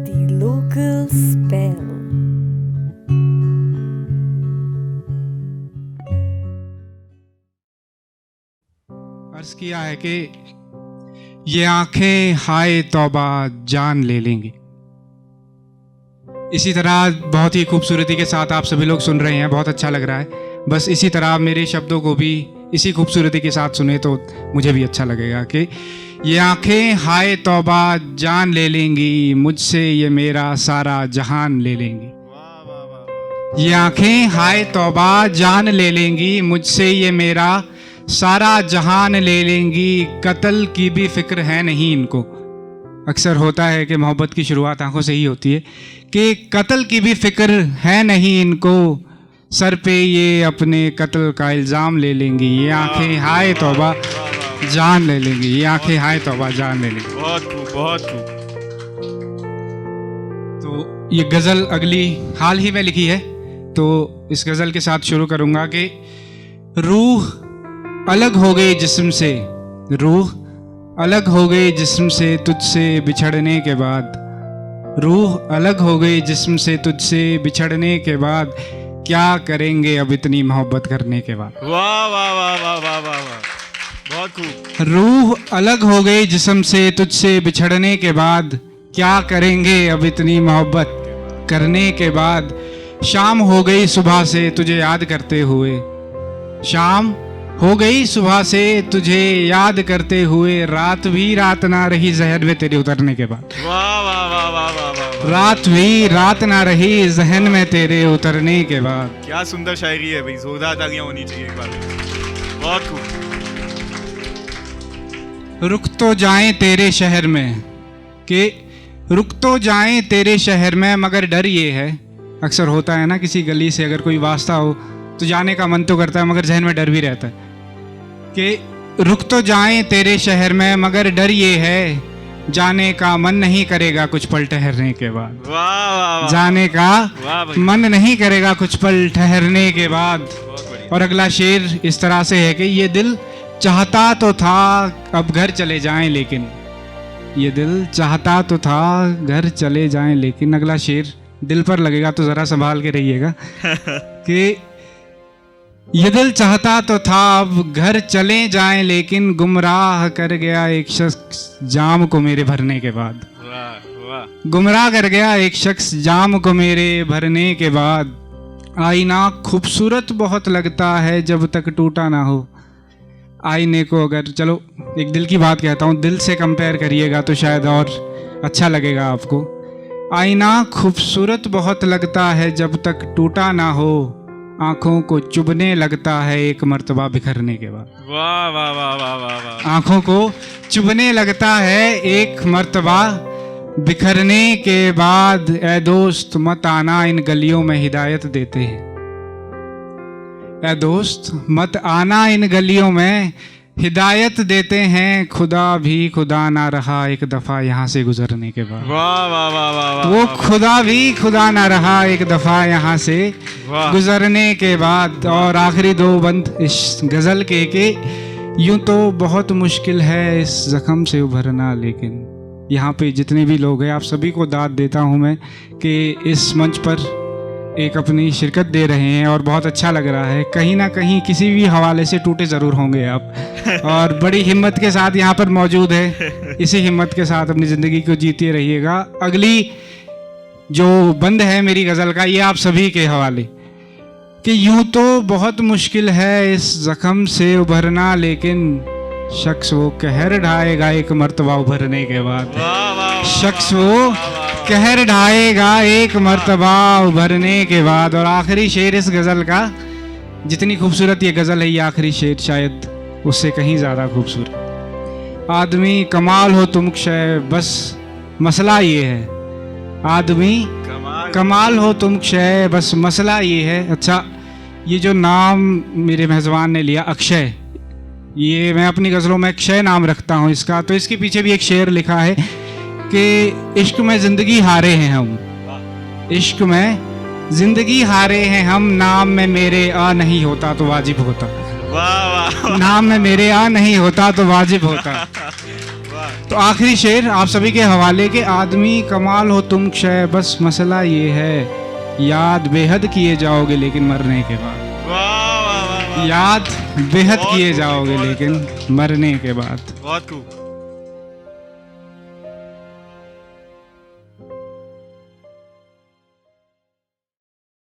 The local spell. अर्ज किया है कि ये आंखें हाय तौबा जान ले लेंगी। इसी तरह बहुत ही खूबसूरती के साथ आप सभी लोग सुन रहे हैं, बहुत अच्छा लग रहा है। बस इसी तरह मेरे शब्दों को भी इसी खूबसूरती के साथ सुने तो मुझे भी अच्छा लगेगा कि ये आंखें हाय तौबा जान ले लेंगी, मुझसे ये मेरा सारा जहान ले लेंगी। ये आंखें हाय तौबा जान ले लेंगी, मुझसे ये मेरा सारा जहान ले लेंगी। कत्ल की भी फिक्र है नहीं इनको। अक्सर होता है कि मोहब्बत की शुरुआत आंखों से ही होती है कि कत्ल की भी फिक्र है नहीं इनको, सर पे ये अपने कत्ल का इल्ज़ाम ले लेंगी। ये आंखें हाय तौबा जान ले लेंगी, ये आंखें हाय तौबा जान ले लेंगी। बहुत खूब, बहुत खूब। तो ये गज़ल अगली हाल ही में लिखी है, तो इस गज़ल के साथ शुरू करूँगा कि रूह अलग हो गई जिस्म से, रूह अलग हो गई जिस्म से तुझसे बिछड़ने के बाद। रूह अलग हो गई जिस्म से तुझसे बिछड़ने के बाद, क्या करेंगे अब इतनी मोहब्बत करने के बाद। वाह वाह वाह वाह वाह वाह वाह, बहुत खूब। रूह अलग हो गई जिस्म से तुझसे बिछड़ने के बाद, क्या करेंगे अब इतनी मोहब्बत करने के बाद। शाम हो गई सुबह से तुझे याद करते हुए, शाम हो गई सुबह से तुझे याद करते हुए, रात भी रात ना रही जहन में तेरे उतरने के बाद। वाह वाह वाह वाह वाह वाह, रात भी रात ना रही जहन में तेरे उतरने के बाद। क्या सुंदर शायरी है भाई, जोरदार तालियां होनी चाहिए एक बार। बहुत खूब। रुक तो जाएं तेरे शहर में, कि रुक तो जाएं तेरे शहर में, मगर डर ये है। अक्सर होता है ना, किसी गली से अगर कोई वास्ता हो तो जाने का मन तो करता है मगर जहन में डर भी रहता है कि रुक तो जाएं तेरे शहर में, मगर डर ये है जाने का मन नहीं करेगा कुछ पल ठहरने के बाद। वाह वाह वाह, जाने का वाह भाई, मन नहीं करेगा कुछ पल ठहरने के बाद। बहुत बढ़िया। और अगला शेर इस तरह से है कि ये दिल चाहता तो था अब घर चले जाएं लेकिन, ये दिल चाहता तो था घर चले जाएं लेकिन। अगला शेर दिल पर लगेगा तो ज़रा संभाल के रहिएगा कि ये दिल चाहता तो था अब घर चले जाएं लेकिन, गुमराह कर गया एक शख्स जाम को मेरे भरने के बाद। वाह वाह, गुमराह कर गया एक शख्स जाम को मेरे भरने के बाद। आईना खूबसूरत बहुत लगता है जब तक टूटा ना हो। आईने को अगर चलो एक दिल की बात कहता हूँ, दिल से कंपेयर करिएगा तो शायद और अच्छा लगेगा आपको। आईना खूबसूरत बहुत लगता है जब तक टूटा ना हो, आंखों को चुभने लगता है एक मर्तबा बिखरने के बाद। वाह वाह वाह वाह वाह वाह, आंखों को चुभने लगता है एक मर्तबा बिखरने के बाद। ए दोस्त मत आना इन गलियों में हिदायत देते हैं, ए दोस्त मत आना इन गलियों में हिदायत देते हैं, खुदा भी खुदा ना रहा एक दफ़ा यहाँ से गुजरने के बाद। वाह वाह वाह वाह वाह, वो खुदा भी खुदा ना रहा एक दफ़ा यहाँ से वाह। गुजरने के बाद। और आखिरी दो बंद इस गज़ल के यूं तो बहुत मुश्किल है इस ज़ख्म से उभरना, लेकिन यहाँ पे जितने भी लोग हैं आप सभी को दाद देता हूँ मैं कि इस मंच पर एक अपनी शिरकत दे रहे हैं और बहुत अच्छा लग रहा है। कहीं ना कहीं किसी भी हवाले से टूटे ज़रूर होंगे आप, और बड़ी हिम्मत के साथ यहाँ पर मौजूद है। इसी हिम्मत के साथ अपनी ज़िंदगी को जीते रहिएगा। अगली जो बंद है मेरी गज़ल का, ये आप सभी के हवाले कि यूं तो बहुत मुश्किल है इस ज़ख्म से उभरना, लेकिन शख्स वो कहर ढाएगा एक मर्तबा उभरने के बाद। वाह वाह, शख्स वो कहर ढाएगा एक मर्तबा उभरने के बाद। और आखिरी शेर इस गज़ल का, जितनी खूबसूरत ये गज़ल है, ये आखिरी शेर शायद उससे कहीं ज़्यादा खूबसूरत। आदमी कमाल हो तुम क्षय, बस मसला ये है। आदमी कमाल हो तुम क्षय, बस मसला ये है। अच्छा, ये जो नाम मेरे मेज़बान ने लिया अक्षय, ये मैं अपनी गज़लों में अक्षय नाम रखता हूँ इसका। तो इसके पीछे भी एक शेर लिखा है कि इश्क में ज़िंदगी हारे हैं हम, इश्क में ज़िंदगी हारे हैं हम, नाम में मेरे आ नहीं होता तो वाजिब होता। वाह वाह, नाम में मेरे आ नहीं होता तो वाजिब होता। वाह तो आखिरी शेर आप सभी के हवाले के, आदमी कमाल हो तुम क्षय, बस मसला ये है याद बेहद किए जाओगे लेकिन मरने के बाद। वाह वाह वाह वाह, याद बेहद बहुत किए खूब, जाओगे बहुत लेकिन मरने के बाद। बहुत खूब।